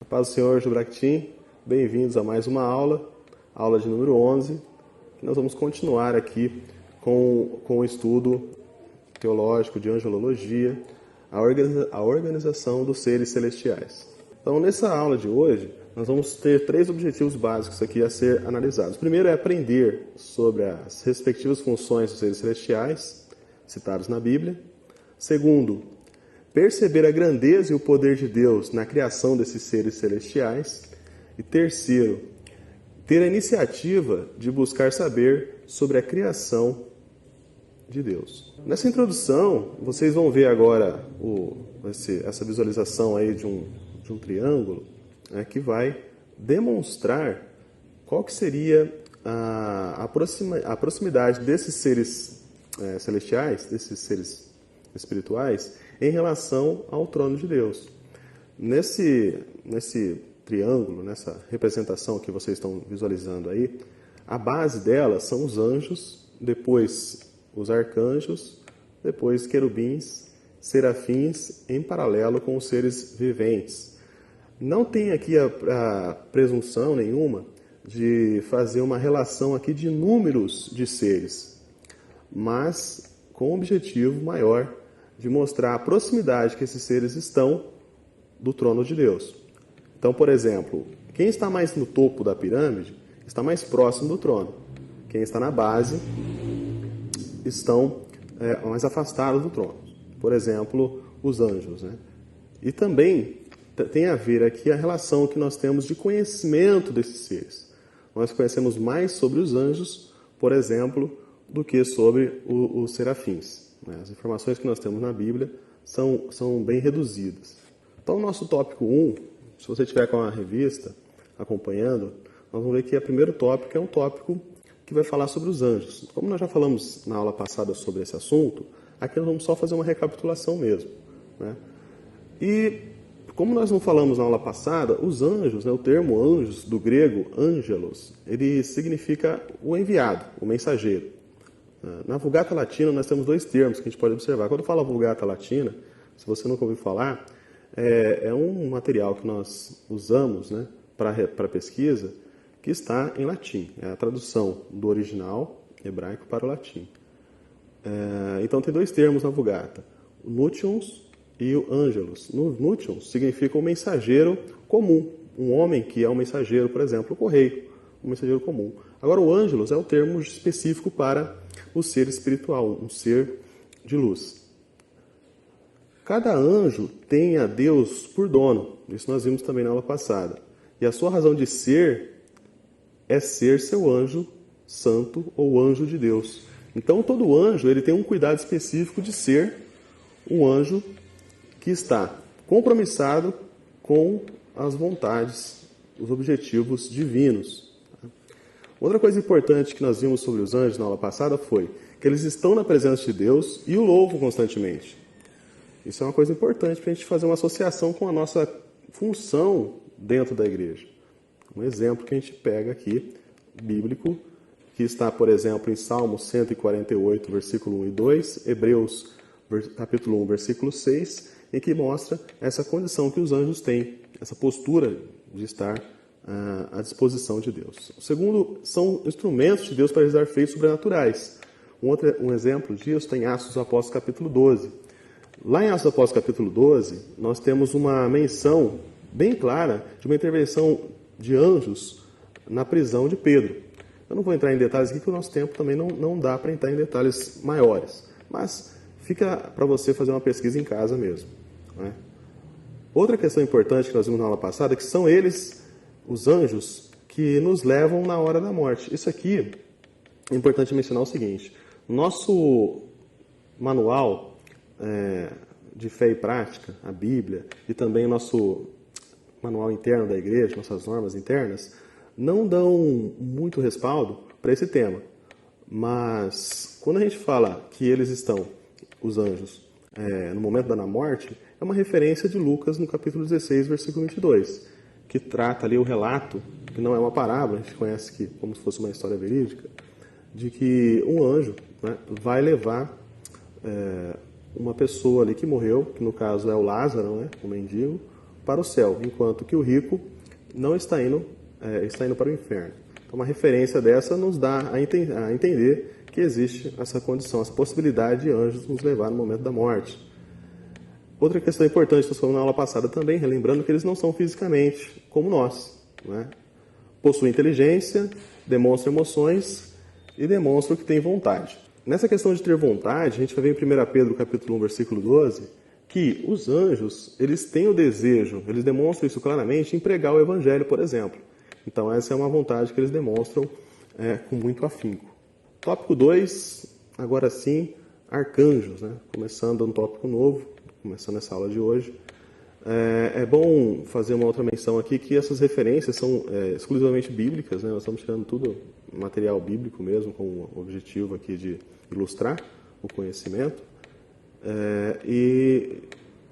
Paz do Senhor, Jubractim, bem-vindos a mais uma aula de número 11, que nós vamos continuar aqui com o estudo teológico de angelologia, a organização dos seres celestiais. Então, nessa aula de hoje, nós vamos ter três objetivos básicos aqui a ser analisados. O primeiro é aprender sobre as respectivas funções dos seres celestiais, citados na Bíblia. Segundo, perceber a grandeza e o poder de Deus na criação desses seres celestiais. E terceiro, ter a iniciativa de buscar saber sobre a criação de Deus. Nessa introdução, vocês vão ver agora essa visualização aí de um triângulo, né, que vai demonstrar qual que seria a proximidade desses seres celestiais, desses seres espirituais, em relação ao trono de Deus. Nesse triângulo, nessa representação que vocês estão visualizando aí, a base dela são os anjos, depois os arcanjos, depois querubins, serafins, em paralelo com os seres viventes. Não tem aqui a presunção nenhuma de fazer uma relação aqui de números de seres, mas com o objetivo maior de mostrar a proximidade que esses seres estão do trono de Deus. Então, por exemplo, quem está mais no topo da pirâmide está mais próximo do trono. Quem está na base estão mais afastados do trono. Por exemplo, os anjos, né? E também tem a ver aqui a relação que nós temos de conhecimento desses seres. Nós conhecemos mais sobre os anjos, por exemplo, do que sobre os serafins. As informações que nós temos na Bíblia são bem reduzidas. Então, o nosso tópico 1, se você estiver com a revista acompanhando, nós vamos ver que o primeiro tópico é um tópico que vai falar sobre os anjos. Como nós já falamos na aula passada sobre esse assunto, aqui nós vamos só fazer uma recapitulação mesmo, né? E como nós não falamos na aula passada, os anjos, né, o termo anjos, do grego angelos, ele significa o enviado, o mensageiro. Na Vulgata Latina nós temos dois termos que a gente pode observar. Quando fala Vulgata Latina, se você nunca ouviu falar, é um material que nós usamos, né, para pesquisa, que está em latim. É a tradução do original hebraico para o latim. Então tem dois termos na Vulgata, o nutions e o angelos. Nutions significa um mensageiro comum, um homem que é um mensageiro, por exemplo, o correio, um mensageiro comum. Agora o angelos é o termo específico para o ser espiritual, um ser de luz. Cada anjo tem a Deus por dono, isso nós vimos também na aula passada. E a sua razão de ser é ser seu anjo santo ou anjo de Deus. Então todo anjo ele tem um cuidado específico de ser um anjo que está compromissado com as vontades, os objetivos divinos. Outra coisa importante que nós vimos sobre os anjos na aula passada foi que eles estão na presença de Deus e o louvam constantemente. Isso é uma coisa importante para a gente fazer uma associação com a nossa função dentro da igreja. Um exemplo que a gente pega aqui, bíblico, que está, por exemplo, em Salmos 148, versículo 1 e 2, Hebreus, capítulo 1, versículo 6, em que mostra essa condição que os anjos têm, essa postura de estar à disposição de Deus. O segundo, são instrumentos de Deus para realizar feitos sobrenaturais. Um exemplo disso tem em Atos dos Apóstolos, capítulo 12. Lá em Atos dos Apóstolos, capítulo 12, nós temos uma menção bem clara de uma intervenção de anjos na prisão de Pedro. Eu não vou entrar em detalhes aqui, porque o nosso tempo também não dá para entrar em detalhes maiores. Mas fica para você fazer uma pesquisa em casa mesmo, né? Outra questão importante que nós vimos na aula passada é que são eles, os anjos, que nos levam na hora da morte. Isso aqui é importante mencionar o seguinte: nosso manual de fé e prática, a Bíblia, e também nosso manual interno da igreja, nossas normas internas, não dão muito respaldo para esse tema. Mas quando a gente fala que eles estão, os anjos, no momento da morte, é uma referência de Lucas no capítulo 16, versículo 22, que trata ali o relato, que não é uma parábola, a gente conhece que como se fosse uma história verídica, de que um anjo, né, vai levar uma pessoa ali que morreu, que no caso é o Lázaro, né, o mendigo, para o céu, enquanto que o rico não está indo para o inferno. Então, uma referência dessa nos dá a entender que existe essa condição, essa possibilidade de anjos nos levar no momento da morte. Outra questão importante, nós falamos na aula passada também, relembrando que eles não são fisicamente como nós, né? Possuem inteligência, demonstram emoções e demonstram que têm vontade. Nessa questão de ter vontade, a gente vai ver em 1 Pedro capítulo 1, versículo 12, que os anjos, eles têm o desejo, eles demonstram isso claramente em pregar o evangelho, por exemplo. Então essa é uma vontade que eles demonstram com muito afinco. Tópico 2, agora sim, arcanjos, né? Começando um tópico novo, começando essa aula de hoje. É bom fazer uma outra menção aqui que essas referências são exclusivamente bíblicas, né? Nós estamos tirando tudo material bíblico mesmo, com o objetivo aqui de ilustrar o conhecimento. E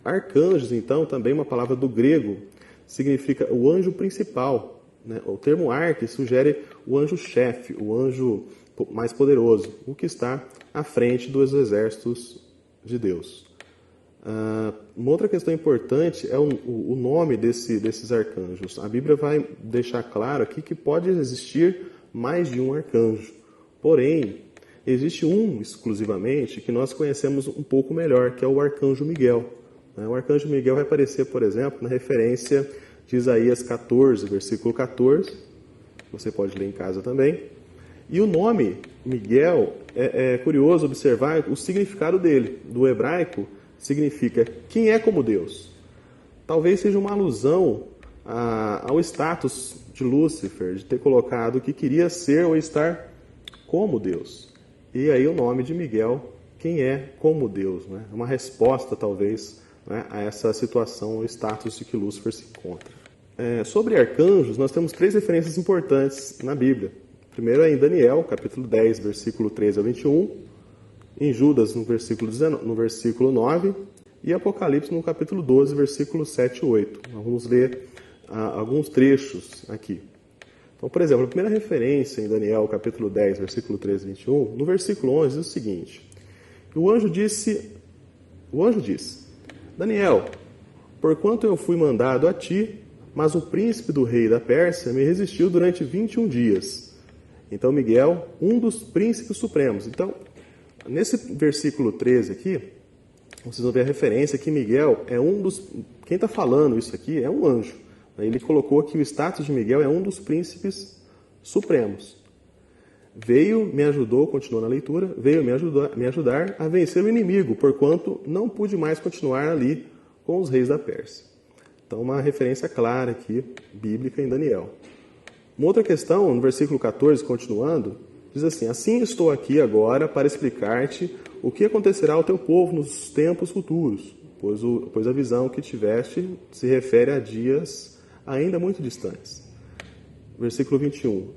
arcanjos, então, também uma palavra do grego, significa o anjo principal, né? O termo arque sugere o anjo-chefe, o anjo mais poderoso, o que está à frente dos exércitos de Deus. Uma outra questão importante é o nome desses arcanjos. A Bíblia vai deixar claro aqui que pode existir mais de um arcanjo. Porém, existe um exclusivamente que nós conhecemos um pouco melhor, que é o arcanjo Miguel. O arcanjo Miguel vai aparecer, por exemplo, na referência de Isaías 14, versículo 14. Você pode ler em casa também. E o nome Miguel, é curioso observar o significado dele. Do hebraico, significa quem é como Deus. Talvez seja uma alusão ao status de Lúcifer, de ter colocado que queria ser ou estar como Deus. E aí o nome de Miguel, quem é como Deus, né? Uma resposta, talvez, né, a essa situação, o status de que Lúcifer se encontra. Sobre arcanjos, nós temos 3 referências importantes na Bíblia. Primeiro é em Daniel, capítulo 10, versículo 13 a 21, em Judas, no versículo 9, e Apocalipse, no capítulo 12, versículos 7 e 8. Nós vamos ler alguns trechos aqui. Então, por exemplo, a primeira referência em Daniel, capítulo 10, versículo 13 e 21, no versículo 11 diz o seguinte: o anjo disse, Daniel, porquanto eu fui mandado a ti, mas o príncipe do rei da Pérsia me resistiu durante 21 dias. Então, Miguel, um dos príncipes supremos. Então, nesse versículo 13 aqui, vocês vão ver a referência que Miguel é um dos... Quem está falando isso aqui é um anjo. Ele colocou que o status de Miguel é um dos príncipes supremos. Veio, me ajudou, continua na leitura, veio me ajudar a vencer o inimigo, porquanto não pude mais continuar ali com os reis da Pérsia. Então, uma referência clara aqui, bíblica em Daniel. Uma outra questão, no versículo 14, continuando, diz assim: assim estou aqui agora para explicar-te o que acontecerá ao teu povo nos tempos futuros, pois a visão que tiveste se refere a dias ainda muito distantes. Versículo 21.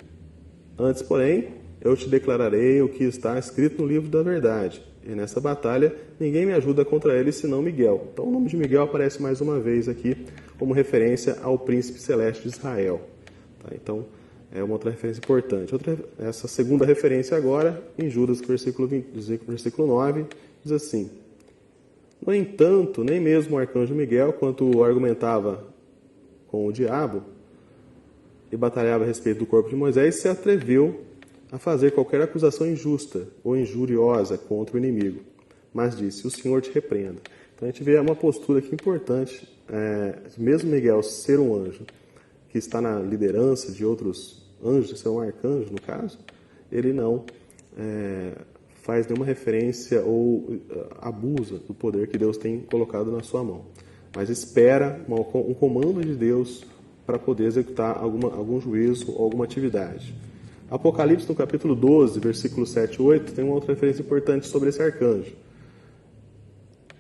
Antes, porém, eu te declararei o que está escrito no livro da verdade. E nessa batalha, ninguém me ajuda contra ele, senão Miguel. Então, o nome de Miguel aparece mais uma vez aqui como referência ao príncipe celeste de Israel. Tá? Então, é uma outra referência importante. Essa segunda referência agora, em Judas, versículo 9, diz assim: no entanto, nem mesmo o arcanjo Miguel, quando argumentava com o diabo e batalhava a respeito do corpo de Moisés, se atreveu a fazer qualquer acusação injusta ou injuriosa contra o inimigo, mas disse: o Senhor te repreenda. Então a gente vê uma postura aqui importante, mesmo Miguel ser um anjo, que está na liderança de outros anjos, ser um arcanjo no caso, ele não faz nenhuma referência ou abusa do poder que Deus tem colocado na sua mão, mas espera um comando de Deus para poder executar algum juízo ou alguma atividade. Apocalipse, no capítulo 12, versículos 7 e 8, tem uma outra referência importante sobre esse arcanjo.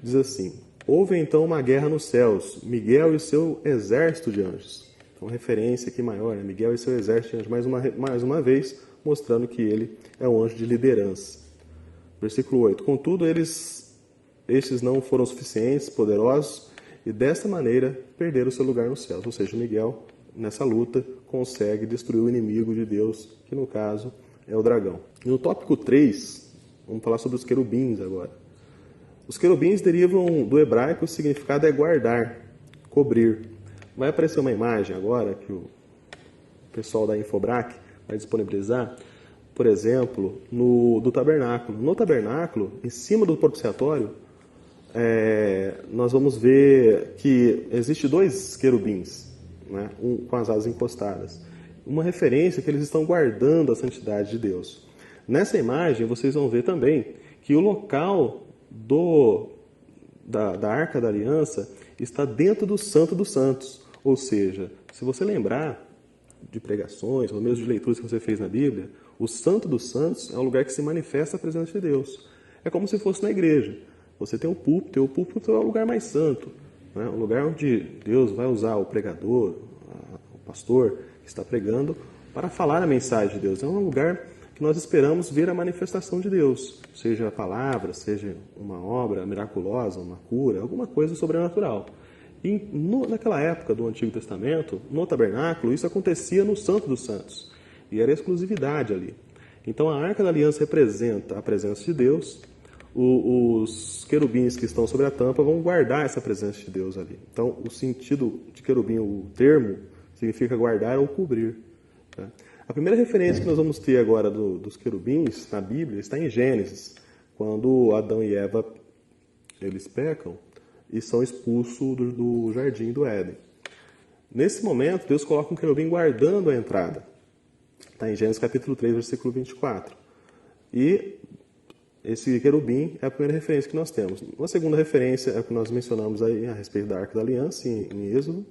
Diz assim: houve então uma guerra nos céus, Miguel e seu exército de anjos. Então, referência aqui maior, né? Miguel e seu exército de anjos, mais uma vez, mostrando que ele é um anjo de liderança. Versículo 8. Contudo, estes não foram suficientes, poderosos, e desta maneira perderam seu lugar nos céus. Ou seja, Miguel, nessa luta, consegue destruir o inimigo de Deus, que no caso é o dragão. E no tópico 3, vamos falar sobre os querubins agora. Os querubins derivam do hebraico, o significado é guardar, cobrir. Vai aparecer uma imagem agora que o pessoal da Infobrac vai disponibilizar, por exemplo, do tabernáculo. No tabernáculo, em cima do propiciatório, nós vamos ver que existe 2 querubins, né, um com as asas encostadas. Uma referência que eles estão guardando a santidade de Deus. Nessa imagem, vocês vão ver também que o local da Arca da Aliança está dentro do Santo dos Santos. Ou seja, se você lembrar de pregações, ou mesmo de leituras que você fez na Bíblia, o Santo dos Santos é um lugar que se manifesta a presença de Deus. É como se fosse na igreja. Você tem o púlpito é o lugar mais santo, né? O lugar onde Deus vai usar o pregador, o pastor que está pregando, para falar a mensagem de Deus. É um lugar que nós esperamos ver a manifestação de Deus, seja a palavra, seja uma obra miraculosa, uma cura, alguma coisa sobrenatural. E naquela época do Antigo Testamento, no tabernáculo, isso acontecia no Santo dos Santos, e era exclusividade ali. Então a Arca da Aliança representa a presença de Deus, os querubins que estão sobre a tampa vão guardar essa presença de Deus ali. Então o sentido de querubim, o termo, significa guardar ou cobrir. Tá? A primeira referência que nós vamos ter agora dos querubins na Bíblia está em Gênesis, quando Adão e Eva eles pecam e são expulsos do jardim do Éden. Nesse momento, Deus coloca um querubim guardando a entrada. Está em Gênesis capítulo 3, versículo 24. E esse querubim é a primeira referência que nós temos. Uma segunda referência é o que nós mencionamos aí a respeito da Arca da Aliança, em Êxodo.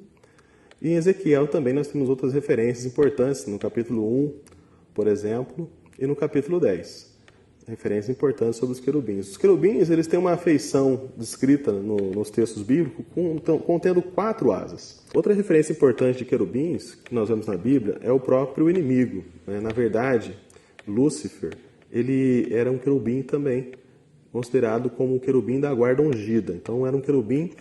E em Ezequiel também nós temos outras referências importantes, no capítulo 1, por exemplo, e no capítulo 10. Referências importantes sobre os querubins. Os querubins eles têm uma feição descrita nos textos bíblicos contendo 4 asas. Outra referência importante de querubins que nós vemos na Bíblia é o próprio inimigo. Né? Na verdade, Lúcifer, ele era um querubim também, considerado como um querubim da guarda ungida. Então era um querubim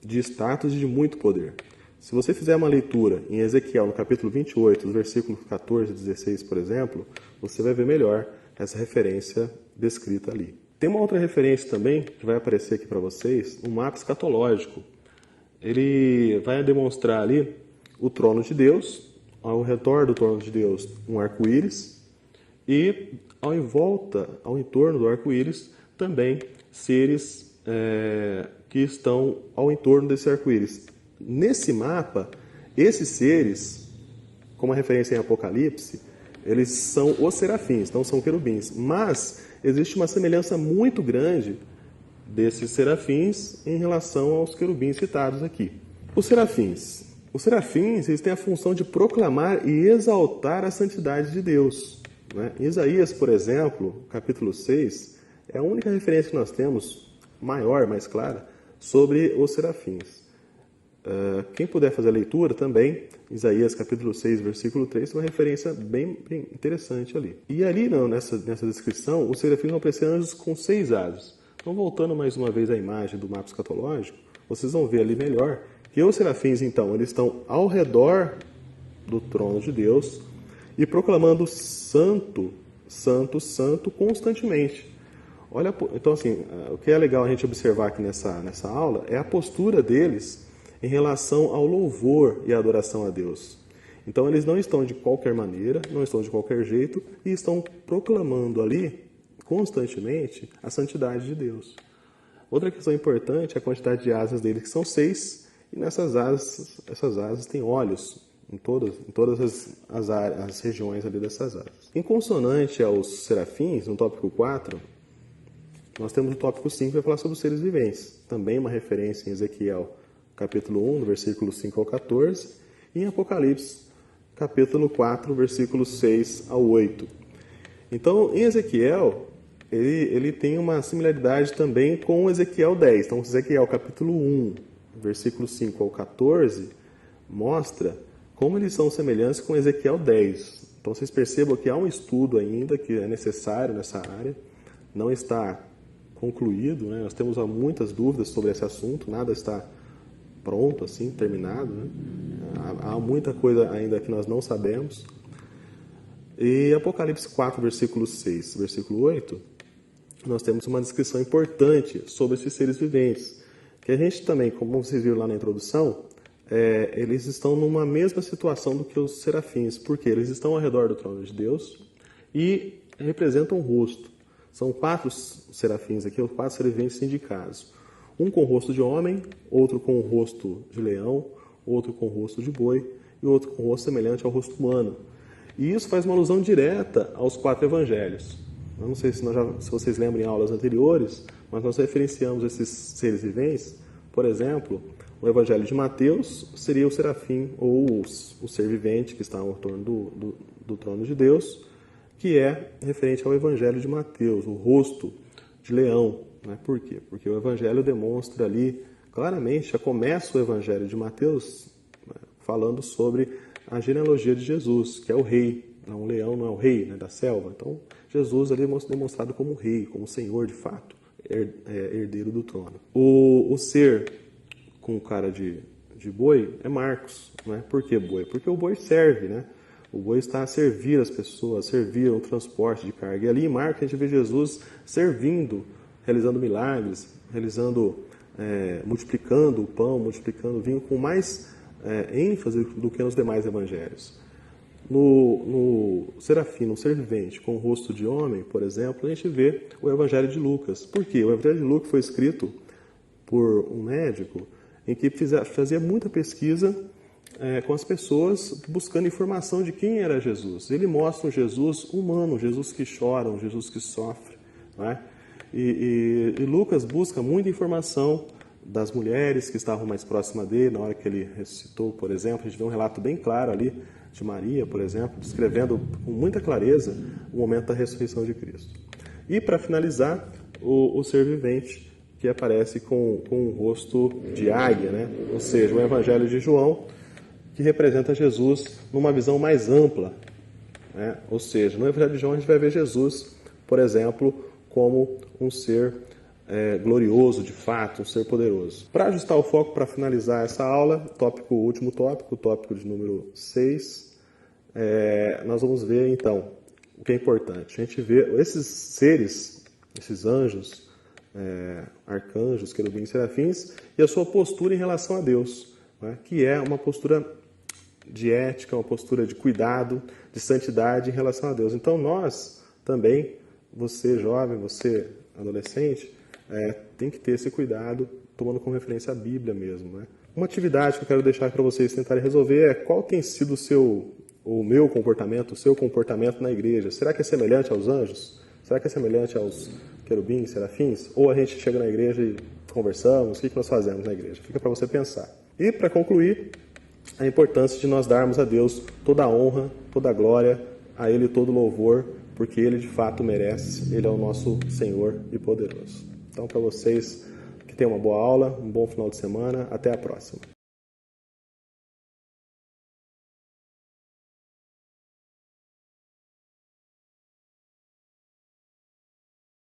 de status e de muito poder. Se você fizer uma leitura em Ezequiel, no capítulo 28, os versículos 14 e 16, por exemplo, você vai ver melhor essa referência descrita ali. Tem uma outra referência também, que vai aparecer aqui para vocês, um mapa escatológico. Ele vai demonstrar ali o trono de Deus, ao redor do trono de Deus, um arco-íris, e ao entorno do arco-íris, também seres que estão ao entorno desse arco-íris. Nesse mapa, esses seres, como a referência em Apocalipse, eles são os serafins, não são querubins. Mas existe uma semelhança muito grande desses serafins em relação aos querubins citados aqui. Os serafins eles têm a função de proclamar e exaltar a santidade de Deus. Né? Em Isaías, por exemplo, capítulo 6, é a única referência que nós temos, maior, mais clara, sobre os serafins. Quem puder fazer a leitura também, Isaías capítulo 6, versículo 3, é uma referência bem interessante ali. E ali, nessa descrição, os serafins vão aparecer anjos com 6 asas. Então, voltando mais uma vez à imagem do mapa escatológico, vocês vão ver ali melhor que os serafins, então, eles estão ao redor do trono de Deus e proclamando santo, santo, santo constantemente. Olha, então, assim, o que é legal a gente observar aqui nessa aula é a postura deles em relação ao louvor e adoração a Deus. Então eles não estão de qualquer maneira, não estão de qualquer jeito e estão proclamando ali constantemente a santidade de Deus. Outra questão importante é a quantidade de asas deles, que são 6, e essas asas têm olhos em todas as regiões ali dessas asas. Em consonante aos serafins, no tópico 4, nós temos o tópico 5 que vai falar sobre os seres viventes. Também uma referência em Ezequiel capítulo 1, do versículo 5 ao 14, e em Apocalipse, capítulo 4, versículos 6 ao 8. Então, em Ezequiel, ele tem uma similaridade também com Ezequiel 10. Então, Ezequiel capítulo 1, versículo 5 ao 14, mostra como eles são semelhantes com Ezequiel 10. Então, vocês percebam que há um estudo ainda que é necessário nessa área, não está concluído, né? Nós temos muitas dúvidas sobre esse assunto, nada está pronto, assim, terminado. Né? Há muita coisa ainda que nós não sabemos. E Apocalipse 4, versículo 6, versículo 8, nós temos uma descrição importante sobre esses seres viventes, que a gente também, como vocês viram lá na introdução, eles estão numa mesma situação do que os serafins, porque eles estão ao redor do trono de Deus e representam o rosto. São 4 serafins aqui, 4 serafins indicados. Um com o rosto de homem, outro com o rosto de leão, outro com o rosto de boi e outro com o rosto semelhante ao rosto humano. E isso faz uma alusão direta aos 4 evangelhos. Eu não sei se vocês lembram em aulas anteriores, mas nós referenciamos esses seres viventes. Por exemplo, o evangelho de Mateus seria o serafim ou o ser vivente que está ao torno do trono de Deus, que é referente ao evangelho de Mateus, o rosto de leão. Né? Por quê? Porque o evangelho demonstra ali claramente, já começa o evangelho de Mateus falando sobre a genealogia de Jesus, que é o rei. Um leão não é o rei, né, da selva. Então, Jesus ali é demonstrado como rei, como senhor de fato, herdeiro do trono. O ser com cara de boi é Marcos. Né? Por que boi? Porque o boi serve, né? O boi está a servir as pessoas, servir o transporte de carga. E ali em Marcos a gente vê Jesus servindo, realizando milagres, multiplicando o pão, multiplicando o vinho com mais ênfase do que nos demais evangelhos. No serafim, no ser vivente, com o rosto de homem, por exemplo, a gente vê o evangelho de Lucas. Por quê? O evangelho de Lucas foi escrito por um médico em que fazia muita pesquisa com as pessoas, buscando informação de quem era Jesus. Ele mostra um Jesus humano, um Jesus que chora, um Jesus que sofre. Né? E Lucas busca muita informação das mulheres que estavam mais próximas dele, na hora que ele ressuscitou, por exemplo. A gente vê um relato bem claro ali de Maria, por exemplo, descrevendo com muita clareza o momento da ressurreição de Cristo. E, para finalizar, o ser vivente, que aparece com um rosto de águia, né? Ou seja, o Evangelho de João, que representa Jesus numa visão mais ampla. Né? Ou seja, no Evangelho de João a gente vai ver Jesus, por exemplo, como um ser glorioso de fato, um ser poderoso. Para ajustar o foco, para finalizar essa aula, o último tópico, o tópico de número 6, nós vamos ver então o que é importante. A gente vê esses seres, esses anjos, arcanjos, querubins, serafins, e a sua postura em relação a Deus, né? Que é uma postura de ética, uma postura de cuidado, de santidade em relação a Deus. Então nós também, você jovem, você adolescente, tem que ter esse cuidado, tomando como referência a Bíblia mesmo. Né? Uma atividade que eu quero deixar para vocês tentarem resolver é qual tem sido o meu comportamento, o seu comportamento na igreja. Será que é semelhante aos anjos? Será que é semelhante aos querubins, serafins? Ou a gente chega na igreja e conversamos? O que nós fazemos na igreja? Fica para você pensar. E para concluir, a importância de nós darmos a Deus toda a honra, toda a glória, a Ele todo o louvor, porque Ele de fato merece. Ele é o nosso Senhor e poderoso. Então, para vocês, que tenham uma boa aula, um bom final de semana. Até a próxima.